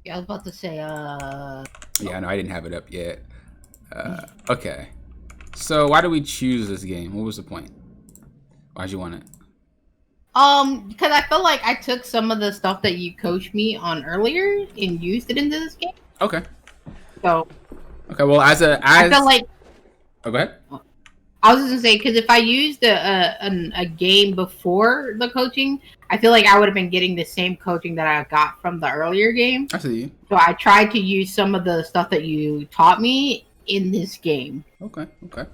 Yeah, I was about to say, Yeah, no, I didn't have it up yet. Okay. So why do we choose this game? What was the point? Why'd you want it? because I feel like I took some of the stuff that you coached me on earlier and used it into this game. Okay. So Okay. Well, I feel like oh, go ahead. I was just gonna say because if I used a game before the coaching, I feel like I would have been getting the same coaching that I got from the earlier game. I see you. So I tried to use some of the stuff that you taught me in this game. Okay. Okay.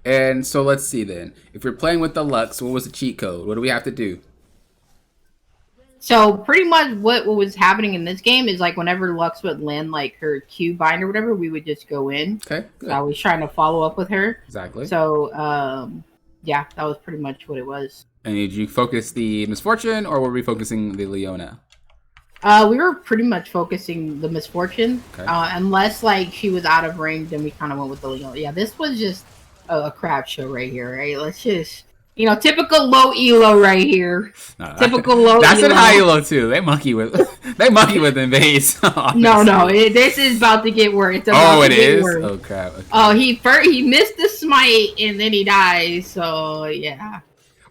And so let's see then. If you're playing with the Lux, what was the cheat code? What do we have to do? So pretty much what was happening in this game is like whenever Lux would land like her Q bind or whatever, we would just go in. Okay. So Good. I was trying to follow up with her. Exactly. So yeah, that was pretty much what it was. And did you focus the Misfortune, or were we focusing the Leona? We were pretty much focusing the Misfortune. Okay. Unless like she was out of range, then we kind of went with the Leon. Yeah, this was just a crap show right here, right? Let's just typical low elo right here. No, Typical low. That's elo. in high elo too. They monkey with invades. No, this is about to get worse. Oh, it is. Worse. Oh crap. Okay. Oh, he missed the smite and then he dies. So yeah.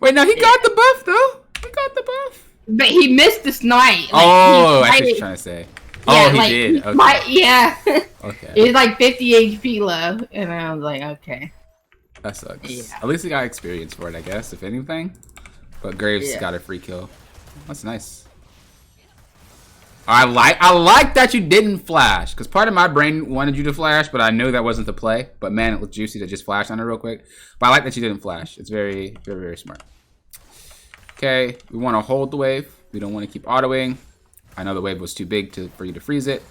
Wait, no, he got the buff though. He got the buff. But he missed the smite. Like, oh, I see what you're trying to say. Yeah, oh, he like, did. Okay. Yeah. Okay. It's like 50 HP left, and I was like, okay. That sucks. Yeah. At least he got experience for it, I guess, if anything. But Graves got a free kill. That's nice. I like that you didn't flash, because part of my brain wanted you to flash, but I knew that wasn't the play. But man, it looked juicy to just flash on it real quick. But I like that you didn't flash. It's very, very, very smart. Okay, we want to hold the wave. We don't want to keep autoing. I know the wave was too big for you to freeze it.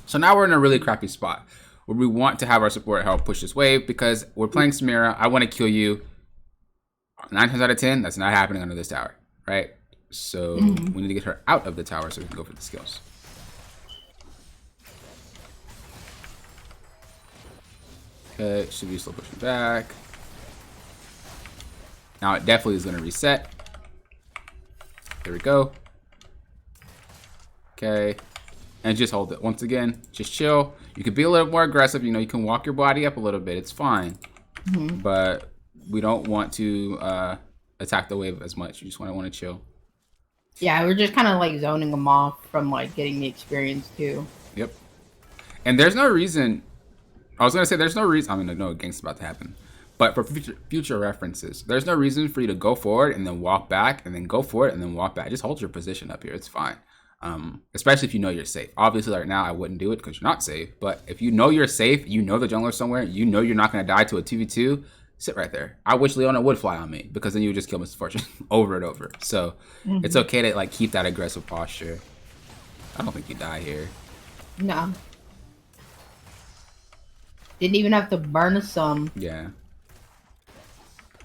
So now we're in a really crappy spot where we want to have our support help push this wave because we're playing Samira. I want to kill you 9 times out of 10. That's not happening under this tower, right? So we need to get her out of the tower so we can go for the skills. Okay, should be slow pushing back. Now it definitely is going to reset. There we go. Okay. And just hold it. Once again, just chill. You could be a little more aggressive. You know, you can walk your body up a little bit. It's fine. But we don't want to attack the wave as much. You just want to chill. Yeah, we're just kind of like zoning them off from like getting the experience too. Yep. And there's no reason. I was going to say there's no reason. I mean, no gangsta about to happen. But for future references, there's no reason for you to go forward and then walk back and then go forward and then walk back. Just hold your position up here. It's fine. Especially if you know you're safe. Obviously, right now, I wouldn't do it because you're not safe. But if you know you're safe, you know the jungler's somewhere, you know you're not going to die to a 2v2, sit right there. I wish Leona would fly on me because then you would just kill Mr. Fortune over and over. So it's okay to like keep that aggressive posture. I don't think you die here. No. Didn't even have to burn a sum. Yeah.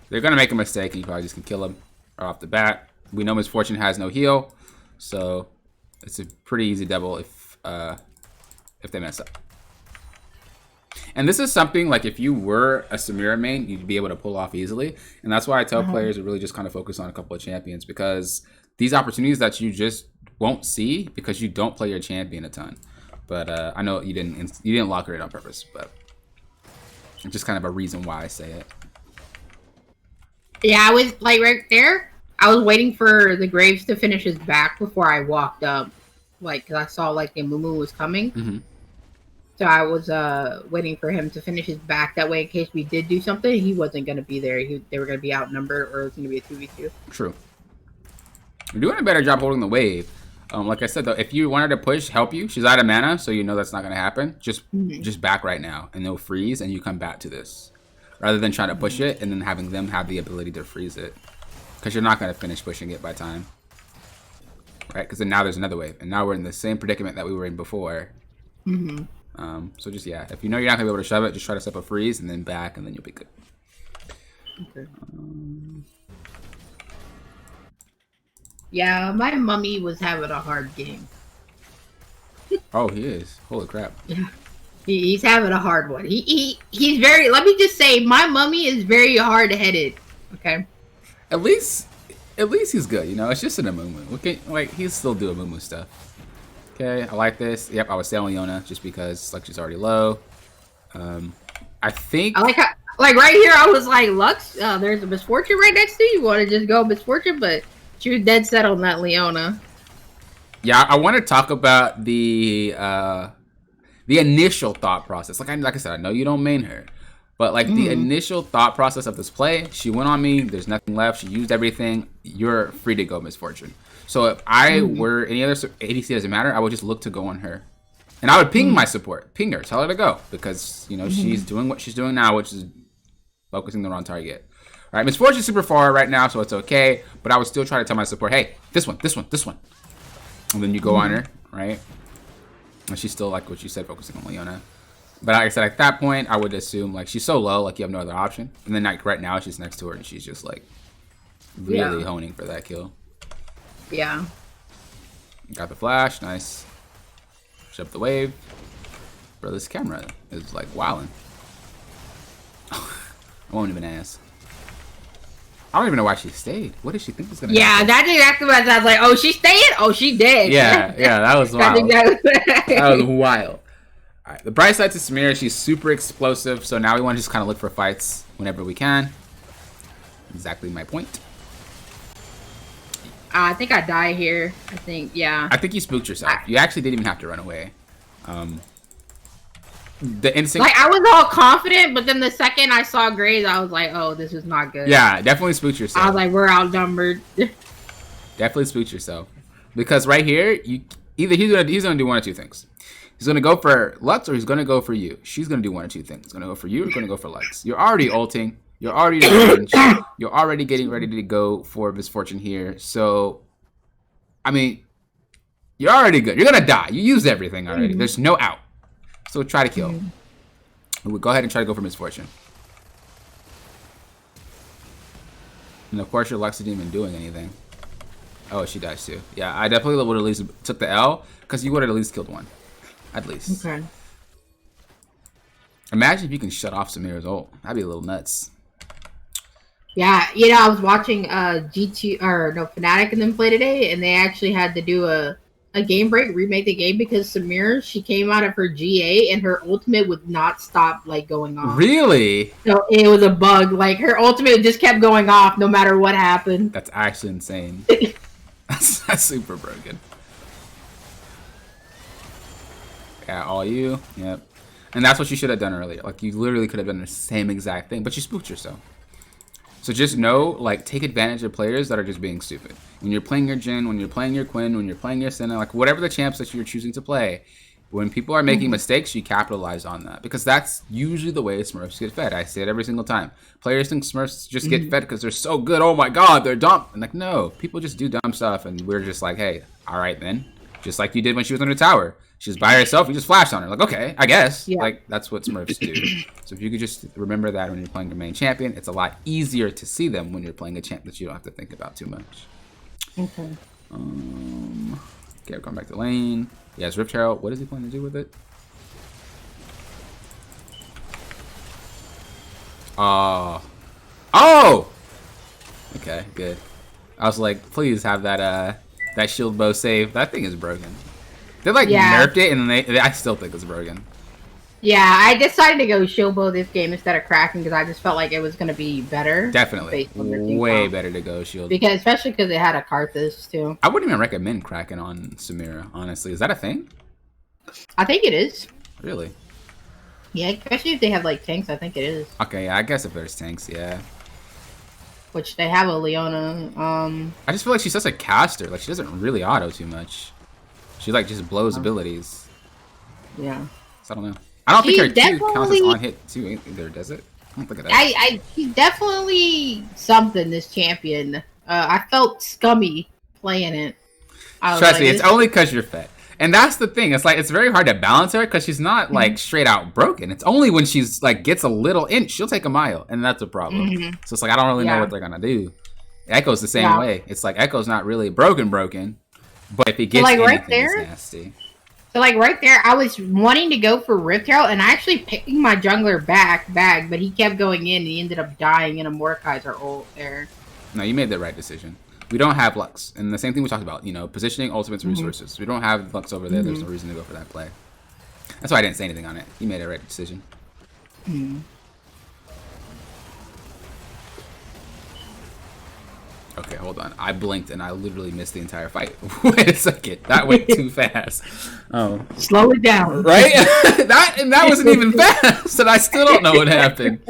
They're going to make a mistake and you probably just can kill him right off the bat. We know Misfortune has no heal. So it's a pretty easy double if they mess up. And this is something like if you were a Samira main, you'd be able to pull off easily. And that's why I tell players to really just kind of focus on a couple of champions because these opportunities that you just won't see because you don't play your champion a ton. But I know you didn't lock her in on purpose, but it's just kind of a reason why I say it. Yeah, I was like right there. I was waiting for the Graves to finish his back before I walked up, like because I saw like the Mumu was coming. So I was waiting for him to finish his back. That way, in case we did do something, he wasn't going to be there. They were going to be outnumbered, or it was going to be a 2v2. True. You're doing a better job holding the wave. Like I said, though, if you wanted to push, help you. She's out of mana, so you know that's not going to happen. Just back right now, and they'll freeze, and you come back to this. Rather than trying to push it, and then having them have the ability to freeze it. Because you're not going to finish pushing it by time. Right? Because then now there's another wave. And now we're in the same predicament that we were in before. So just, yeah. If you know you're not going to be able to shove it, just try to set up a freeze, and then back, and then you'll be good. Okay. Yeah, my mummy was having a hard game. Oh, he is. Holy crap. Yeah. He's having a hard one. He's very, let me just say, my mummy is very hard-headed. Okay? At least he's good, you know? It's just an Amumu. Like, he'll still do Amumu stuff. Okay, I like this. Yep, I would stay on Leona just because like she's already low. I think I like how, like right here, I was like, Lux, there's a Misfortune right next to you. You want to just go Misfortune, but she was dead set on that Leona. Yeah, I want to talk about the initial thought process. Like I said, I know you don't main her, but like the initial thought process of this play, she went on me. There's nothing left. She used everything. You're free to go Misfortune. So if I were any other ADC, doesn't matter. I would just look to go on her, and I would ping my support, ping her, tell her to go because you know she's doing what she's doing now, which is focusing the wrong target. All right, Misfortune's super far right now, so it's okay. But I would still try to tell my support, hey, this one, and then you go on her, right? And she's still, like what you said, focusing on Leona. But like I said, at that point, I would assume, like, she's so low, like, you have no other option. And then, like, right now, she's next to her, and she's just, like, really honing for that kill. Yeah. Got the flash. Nice. Push up the wave. Bro, this camera is, like, wilding. I won't even ask. I don't even know why she stayed. What did she think was going to happen? Yeah, that's exactly what I was like. Oh, she's staying? Oh, she dead. Yeah, that was wild. That was wild. All right, the bright side to Samira, she's super explosive, so now we want to just kind of look for fights whenever we can. Exactly my point. I think I die here. I think you spooked yourself. You actually didn't even have to run away. The instinct, like I was all confident, but then the second I saw Graves, I was like, "Oh, this is not good." Yeah, definitely spooked yourself. I was like, "We're outnumbered." Definitely spooked yourself, because right here, he's gonna do one of two things. He's gonna go for Lux, or he's gonna go for you. She's gonna do one of two things. He's gonna go for you, or gonna go for Lux. You're already ulting. You're already in range. You're already getting ready to go for Misfortune here. So, I mean, you're already good. You're gonna die. You used everything already. There's no out. So try to kill. We'll go ahead and try to go for Misfortune. And of course your Lux isn't even doing anything. Oh, she dies too. Yeah, I definitely would have at least took the L, because you would have at least killed one. At least. Okay. Imagine if you can shut off Samira's ult. That'd be a little nuts. Yeah, you know, I was watching Fnatic and them play today, and they actually had to do a game break, remake the game, because Samira, she came out of her GA and her ultimate would not stop like going off. Really? So it was a bug. Like her ultimate just kept going off no matter what happened. That's actually insane. that's super broken. Yeah, all you. Yep. And that's what you should have done earlier. Like you literally could have done the same exact thing, but you spooked yourself. So just know, like, take advantage of players that are just being stupid. When you're playing your Jhin, when you're playing your Quinn, when you're playing your Senna, like, whatever the champs that you're choosing to play, when people are making mistakes, you capitalize on that. Because that's usually the way Smurfs get fed. I say it every single time. Players think Smurfs just get fed because they're so good. Oh, my God, they're dumb. And, like, no. People just do dumb stuff, and we're just like, hey, all right, then. Just like you did when she was on the tower. She was by herself. You just flashed on her. Like, okay, I guess. Yeah. Like, that's what Smurfs do. So if you could just remember that when you're playing your main champion, it's a lot easier to see them when you're playing a champ that you don't have to think about too much. Okay. Okay, we're going back to lane. He has Rift Herald. What is he planning to do with it? Oh! Okay, good. I was like, please have that shield bow save. That thing is broken. They nerfed it, and I still think it's broken. Yeah, I decided to go Shilbo this game instead of Kraken because I just felt like it was going to be better. Definitely. Way better to go Shield. Especially because it had a Karthus, too. I wouldn't even recommend Kraken on Samira, honestly. Is that a thing? I think it is. Really? Yeah, especially if they have, like, tanks, I think it is. Okay, yeah, I guess if there's tanks, yeah. Which they have a Leona. I just feel like she's such a caster. Like, she doesn't really auto too much. She, like, just blows abilities. Yeah. So I don't know. I don't think her 2 counts as on hit too either, does it? I don't think it does. She's definitely something, this champion. I felt scummy playing it. Trust me, it's only because you're fed. And that's the thing. It's like, it's very hard to balance her because she's not, like, straight out broken. It's only when she's, like, gets a little inch, she'll take a mile. And that's a problem. So it's like, I don't really know what they're going to do. Echo's the same way. It's like, Echo's not really broken. But if he gets anything, right there, it's nasty. So, like, right there, I was wanting to go for Rift Herald, and I actually picking my jungler bag, but he kept going in, and he ended up dying in a Mordekaiser ult there. No, you made the right decision. We don't have Lux. And the same thing we talked about, you know, positioning, ultimates, resources. We don't have Lux over there. There's no reason to go for that play. That's why I didn't say anything on it. You made a right decision. Okay, hold on. I blinked and I literally missed the entire fight. Wait a second. That went too fast. Oh. Slow it down. Right? that wasn't even fast. And I still don't know what happened.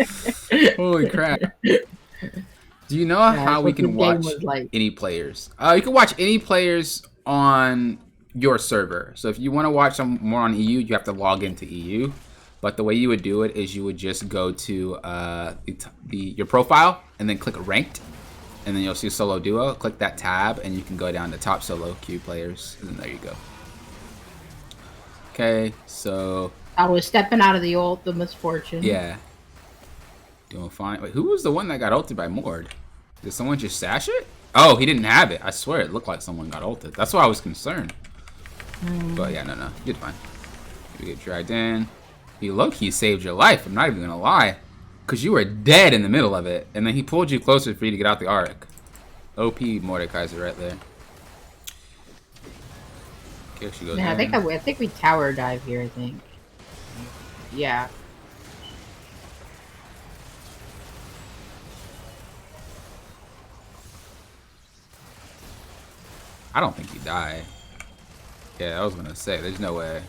Holy crap. Do you know how we can watch any players? You can watch any players on your server. So if you want to watch some more on EU, you have to log into EU. But the way you would do it is you would just go to your profile and then click ranked. And then you'll see solo duo. Click that tab and you can go down to top solo queue players. And then there you go. Okay, so... I was stepping out of the ult, the misfortune. Yeah. Doing fine. Wait, who was the one that got ulted by Mord? Did someone just sash it? Oh, he didn't have it. I swear it looked like someone got ulted. That's why I was concerned. But yeah, no. You did fine. You get dragged in. He low-key saved your life. I'm not even going to lie. Because you were dead in the middle of it. And then he pulled you closer for you to get out the arc. OP Mordekaiser right there. Okay, she goes I think we tower dive here, I think. Yeah. I don't think you die. Yeah, I was gonna say, there's no way.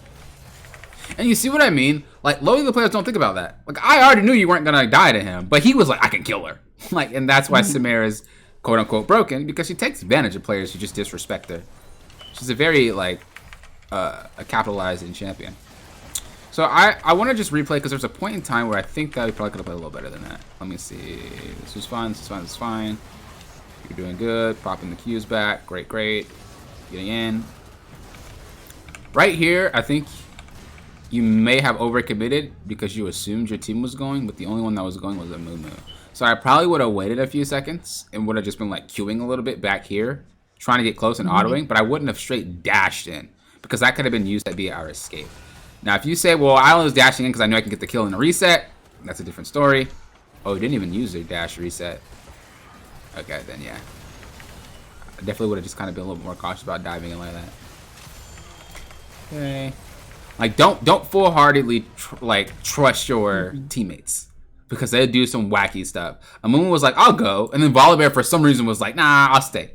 And you see what I mean? Like, low elo players don't think about that. Like, I already knew you weren't gonna die to him, but he was like, I can kill her. Like, and that's why Samira is quote unquote broken, because she takes advantage of players who just disrespect her. She's a very, like, a capitalizing champion. So I want to just replay, because there's a point in time where I think that we probably could have played a little better than that. Let me see. This was fine, this is fine, this is fine. You're doing good. Popping the Qs back. Great. Getting in. Right here, I think you may have overcommitted because you assumed your team was going, but the only one that was going was a Moo. So I probably would have waited a few seconds and would have just been like queuing a little bit back here, trying to get close and autoing, but I wouldn't have straight dashed in because that could have been used to be our escape. Now, if you say, well, I was dashing in because I knew I can get the kill in a reset, that's a different story. Oh, he didn't even use their dash reset. Okay, then yeah. I definitely would have just kind of been a little bit more cautious about diving in like that. Okay. Like, don't full-heartedly trust your teammates because they'll do some wacky stuff. Amumu was like, I'll go, and then Volibear for some reason was like, nah, I'll stay.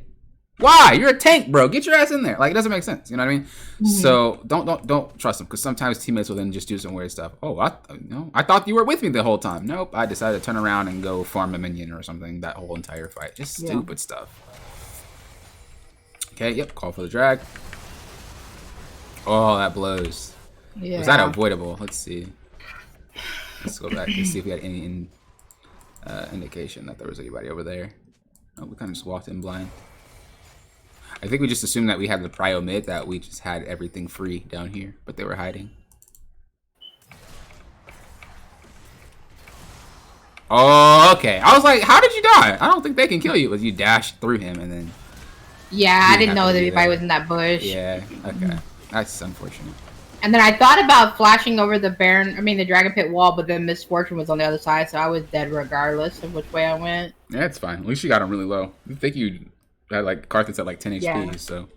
Why? You're a tank, bro. Get your ass in there. Like, it doesn't make sense. You know what I mean? So don't trust them because sometimes teammates will then just do some weird stuff. Oh, I thought you were with me the whole time. Nope. I decided to turn around and go farm a minion or something that whole entire fight. Just stupid stuff. Okay. Yep. Call for the drag. Oh, that blows. Yeah. Was that avoidable? Let's see. Let's go back and see if we had any indication that there was anybody over there. Oh, we kind of just walked in blind. I think we just assumed that we had the prio mid, that we just had everything free down here, but they were hiding. Oh, okay. I was like, how did you die? I don't think they can kill you. Was you dashed through him and then... Yeah, I didn't know that anybody was in that bush. Yeah, okay. That's unfortunate. And then I thought about flashing over the the Dragon Pit wall, but then Misfortune was on the other side, so I was dead regardless of which way I went. Yeah, it's fine. At least you got him really low. I think you had like Karthus at like 10 HP, so.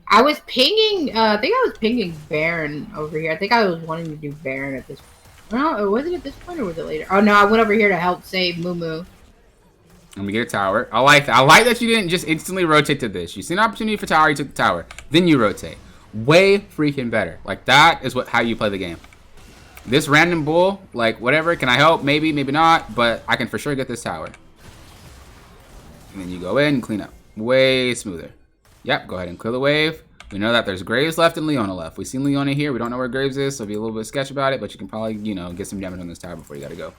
I was pinging, I think I was pinging Baron over here. I think I was wanting to do Baron at this point. Oh, was it at this point or was it later? Oh no, I went over here to help save Moo. Let me get a tower. I like that you didn't just instantly rotate to this. You see an opportunity for tower, you took the tower. Then you rotate. Way freaking better. Like, that is how you play the game. This random bull, like, whatever, can I help? Maybe, maybe not, but I can for sure get this tower. And then you go in and clean up. Way smoother. Yep, go ahead and clear the wave. We know that there's Graves left and Leona left. We've seen Leona here. We don't know where Graves is, so be a little bit sketchy about it, but you can probably, get some damage on this tower before you gotta go.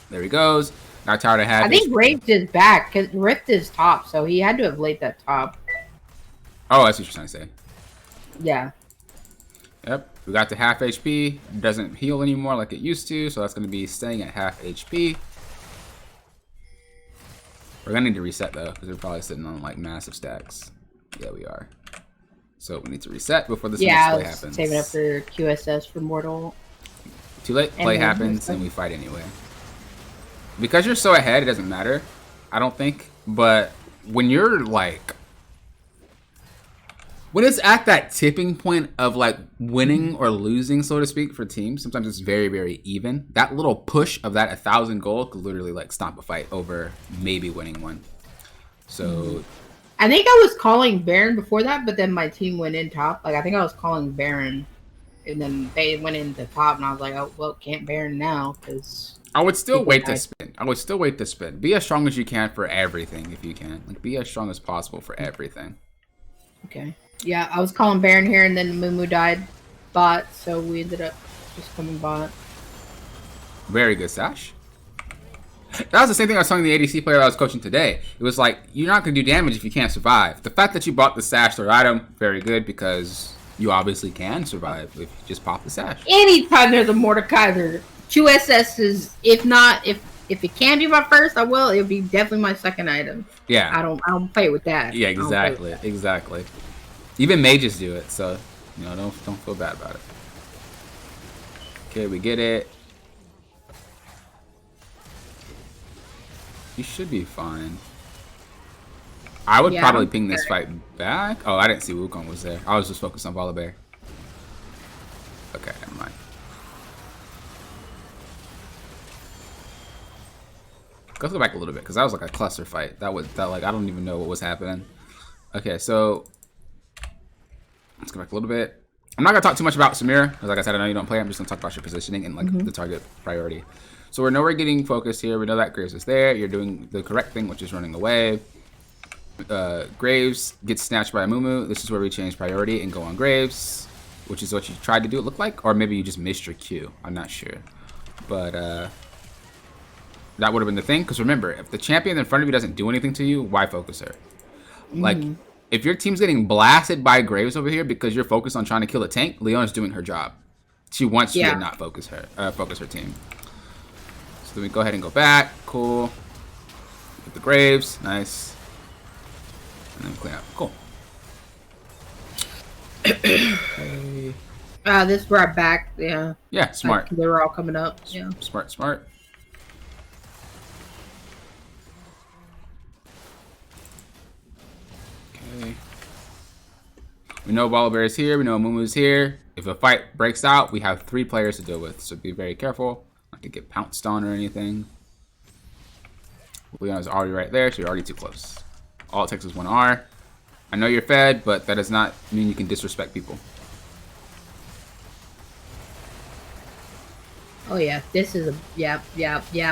There he goes. Got tower to have. I think Graves is back, because Rift is top, so he had to have laid that top. Oh, that's what you're trying to say. Yeah. Yep, we got to half HP. It doesn't heal anymore like it used to, so that's going to be staying at half HP. We're going to need to reset, though, because we're probably sitting on, like, massive stacks. Yeah, we are. So we need to reset before this next play happens. Saving up for QSS for Mortal. Too late. Play happens, and we fight anyway. Because you're so ahead, it doesn't matter, I don't think. But when you're like, when it's at that tipping point of like winning or losing, so to speak, for teams, sometimes it's very, very even. That little push of that 1,000 gold could literally like stop a fight over maybe winning one. So I think I was calling Baron before that, but then my team went in top. Like I think I was calling Baron, and then they went into top, and I was like, oh well, can't Baron now because I would still wait to spin. I would still wait to spin. Be as strong as you can for everything if you can. Like be as strong as possible for everything. Okay. Yeah, I was calling Baron here, and then Mumu died bot, so we ended up just coming bot. Very good, Sash. That was the same thing I was telling the ADC player I was coaching today. It was like, you're not going to do damage if you can't survive. The fact that you bought the Sash third item, very good, because you obviously can survive if you just pop the Sash. Anytime there's a Mordekaiser, QSS is, if it can be my first, I will. It'll be definitely my second item. Yeah. I don't play with that. Yeah, exactly. Exactly. Even mages do it, so don't feel bad about it. Okay, we get it. You should be fine. I would probably ping this fight back. Oh, I didn't see Wukong was there. I was just focused on Volibear. Okay, never mind. Let's go back a little bit because that was like a cluster fight. That like I don't even know what was happening. Okay, so let's go back a little bit. I'm not gonna talk too much about Samira because, like I said, I know you don't play. I'm just gonna talk about your positioning and like the target priority. So we're nowhere getting focused here. We know that Graves is there. You're doing the correct thing, which is running away. Graves gets snatched by Mumu. This is where we change priority and go on Graves, which is what you tried to do, it looked like, or maybe you just missed your Q. I'm not sure, but that would have been the thing. Because remember, if the champion in front of you doesn't do anything to you, why focus her? Like, if your team's getting blasted by Graves over here because you're focused on trying to kill a tank, Leona's doing her job. She wants you to not focus her team. So then we go ahead and go back. Cool. Get the Graves. Nice. And then clean up. Cool. Okay. This brought back, yeah. Yeah, smart. They were all coming up. Yeah. Smart. Okay. We know Volibear is here. We know Mumu is here. If a fight breaks out, we have 3 players to deal with. So be very careful not to get pounced on or anything. Leona's already right there, so you're already too close. All it takes is 1 R. I know you're fed, but that does not mean you can disrespect people. Oh yeah, this is a yeah.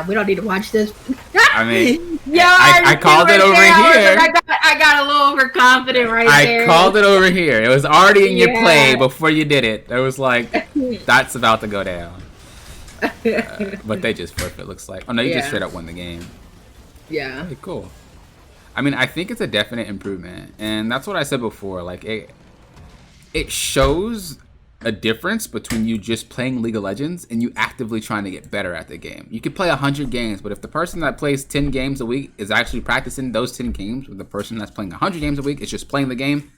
We don't need to watch this. I mean, I called it over here. I got a little overconfident there. I called it over here. It was already in your play before you did it. It was like, that's about to go down. But they just forfeit, looks like. Oh no, you just straight up won the game. Yeah. Okay, cool. I mean, I think it's a definite improvement, and that's what I said before. Like, it shows a difference between you just playing League of Legends and you actively trying to get better at the game. You could play 100 games, but if the person that plays 10 games a week is actually practicing those 10 games, with the person that's playing 100 games a week is just playing the game,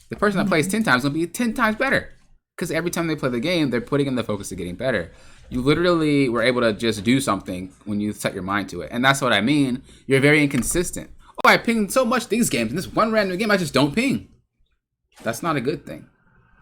the person that plays 10 times will be 10 times better. Because every time they play the game, they're putting in the focus of getting better. You literally were able to just do something when you set your mind to it. And that's what I mean. You're very inconsistent. Oh, I pinged so much these games. In this one random game, I just don't ping. That's not a good thing.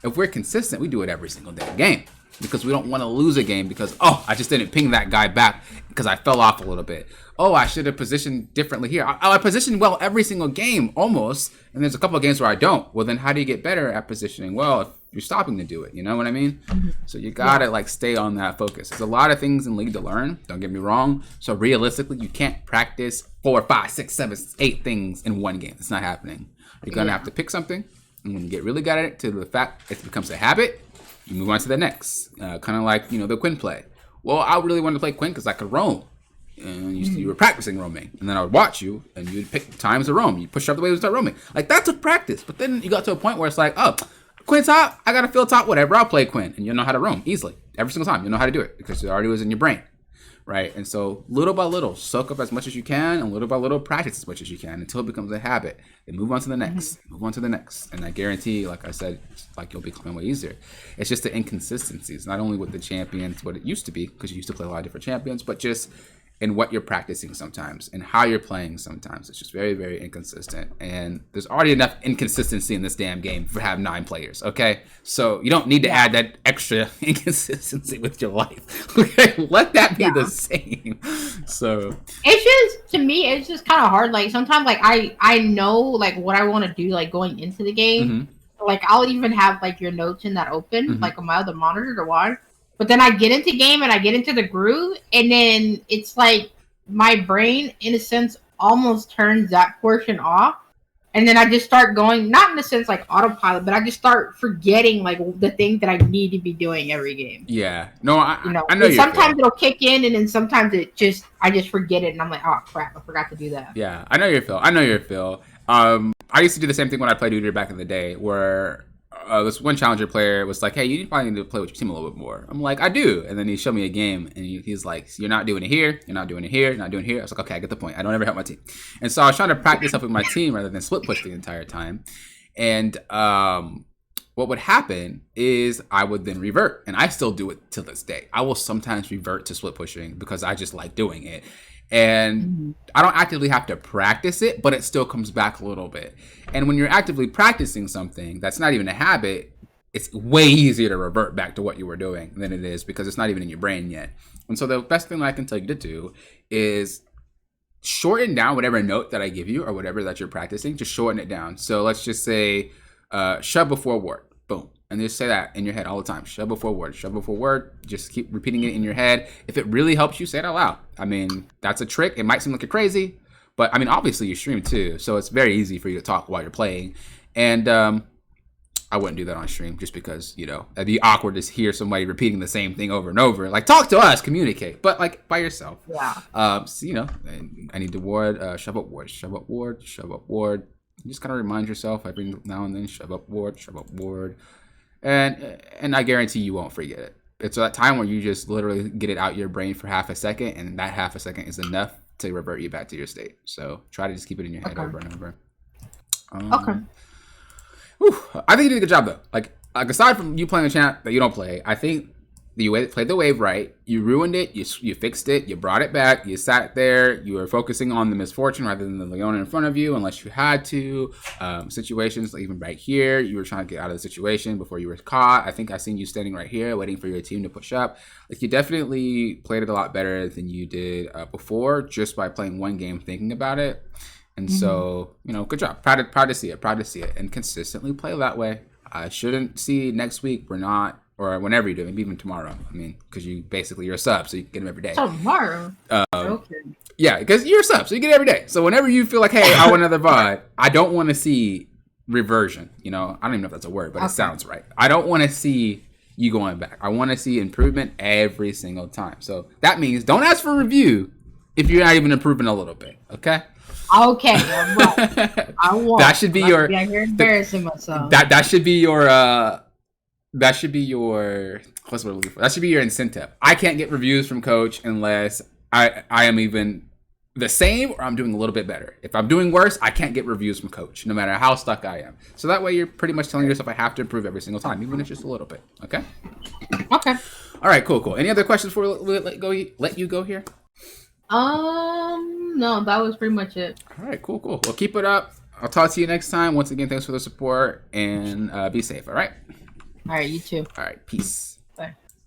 If we're consistent, we do it every single damn game. Because we don't want to lose a game because, oh, I just didn't ping that guy back because I fell off a little bit. Oh, I should have positioned differently here. I positioned well every single game, almost. And there's a couple of games where I don't. Well, then how do you get better at positioning well if you're stopping to do it? You know what I mean? So you got to, like, stay on that focus. There's a lot of things in League to learn. Don't get me wrong. So realistically, you can't practice 4, 5, 6, 7, 8 things in one game. It's not happening. You're going to have to pick something. And when you get really good at it, to the fact it becomes a habit, you move on to the next. Kind of like, the Quinn play. Well, I really wanted to play Quinn because I could roam. And you were practicing roaming. And then I would watch you, and you'd pick times to roam. You push up the way to start roaming. Like, that took practice. But then you got to a point where it's like, oh, Quinn top, I got to feel top, whatever. I'll play Quinn. And you'll know how to roam easily. Every single time. You'll know how to do it because it already was in your brain. Right? And so little by little, soak up as much as you can, and little by little, practice as much as you can until it becomes a habit. Then move on to the next. Move on to the next. And I guarantee, like I said, like you'll become way easier. It's just the inconsistencies, not only with the champions, what it used to be, because you used to play a lot of different champions, but just in what you're practicing sometimes and how you're playing sometimes. It's just very, very inconsistent. And there's already enough inconsistency in this damn game for have 9 players, okay? So you don't need to add that extra inconsistency with your life. Okay? Let that be the same. So it's just, to me, it's just kind of hard. Like sometimes like I know like what I want to do like going into the game. Like I'll even have like your notes in that open, like on my other monitor to watch. But then I get into game and I get into the groove, and then it's like my brain, in a sense, almost turns that portion off. And then I just start going, not in a sense like autopilot, but I just start forgetting like the things that I need to be doing every game. Yeah. No, I know. Sometimes it'll kick in, and then sometimes I just forget it, and I'm like, oh crap, I forgot to do that. Yeah, I know your feel. I used to do the same thing when I played Udyr back in the day, where this one challenger player was like, hey, you probably need to play with your team a little bit more. I'm like, I do. And then he showed me a game, and he's like, you're not doing it here, you're not doing it here, you're not doing it here. I was like, okay, I get the point. I don't ever help my team. And so I was trying to practice helping my team rather than split push the entire time. And what would happen is I would then revert, and I still do it to this day. I will sometimes revert to split pushing because I just like doing it. And I don't actively have to practice it, but it still comes back a little bit. And when you're actively practicing something that's not even a habit, it's way easier to revert back to what you were doing than it is because it's not even in your brain yet. And so the best thing I can tell you to do is shorten down whatever note that I give you or whatever that you're practicing, just shorten it down. So let's just say shove before word. Boom. And just say that in your head all the time. Shove before word. Shove before word. Just keep repeating it in your head. If it really helps you, say it out loud. I mean, that's a trick. It might seem like you're crazy, but I mean, obviously you stream too, so it's very easy for you to talk while you're playing. And I wouldn't do that on stream just because, it'd be awkward to hear somebody repeating the same thing over and over. Like, talk to us, communicate, but like by yourself. Yeah. So, I need the word, shove up word, shove up word, shove up word. You just kind of remind yourself every now and then, shove up word, shove up word. And I guarantee you won't forget it. It's that time where you just literally get it out your brain for half a second, and that half a second is enough to revert you back to your state. So try to just keep it in your head over and over. Okay. Whew, I think you did a good job though. Like aside from you playing a champ that you don't play, I think you played the wave right. You ruined it. You fixed it. You brought it back. You sat there. You were focusing on the misfortune rather than the Leona in front of you, unless you had to. Situations like even right here, you were trying to get out of the situation before you were caught. I think I seen you standing right here, waiting for your team to push up. Like you definitely played it a lot better than you did before, just by playing one game, thinking about it. And so, good job. Proud to see it. Proud to see it, and consistently play that way. I shouldn't see next week. We're not. Or whenever you do, maybe even tomorrow. I mean, because you're a sub, so you get them every day. Tomorrow? Okay. Yeah, because you're a sub, so you get it every day. So whenever you feel like, hey, I want another VOD, I don't want to see reversion. I don't even know if that's a word, but it sounds right. I don't want to see you going back. I want to see improvement every single time. So that means don't ask for a review if you're not even improving a little bit, okay? Okay, I won't. That should be you're embarrassing myself. That should be your... That should be your what's what I'm looking for. That should be your incentive. I can't get reviews from Coach unless I am even the same or I'm doing a little bit better. If I'm doing worse, I can't get reviews from Coach, no matter how stuck I am. So that way you're pretty much telling yourself I have to improve every single time, even if it's just a little bit. Okay? Okay. All right, cool. Any other questions before we let you go here? No, that was pretty much it. All right, cool. Well, keep it up. I'll talk to you next time. Once again, thanks for the support and be safe, all right? All right, you too. All right, peace.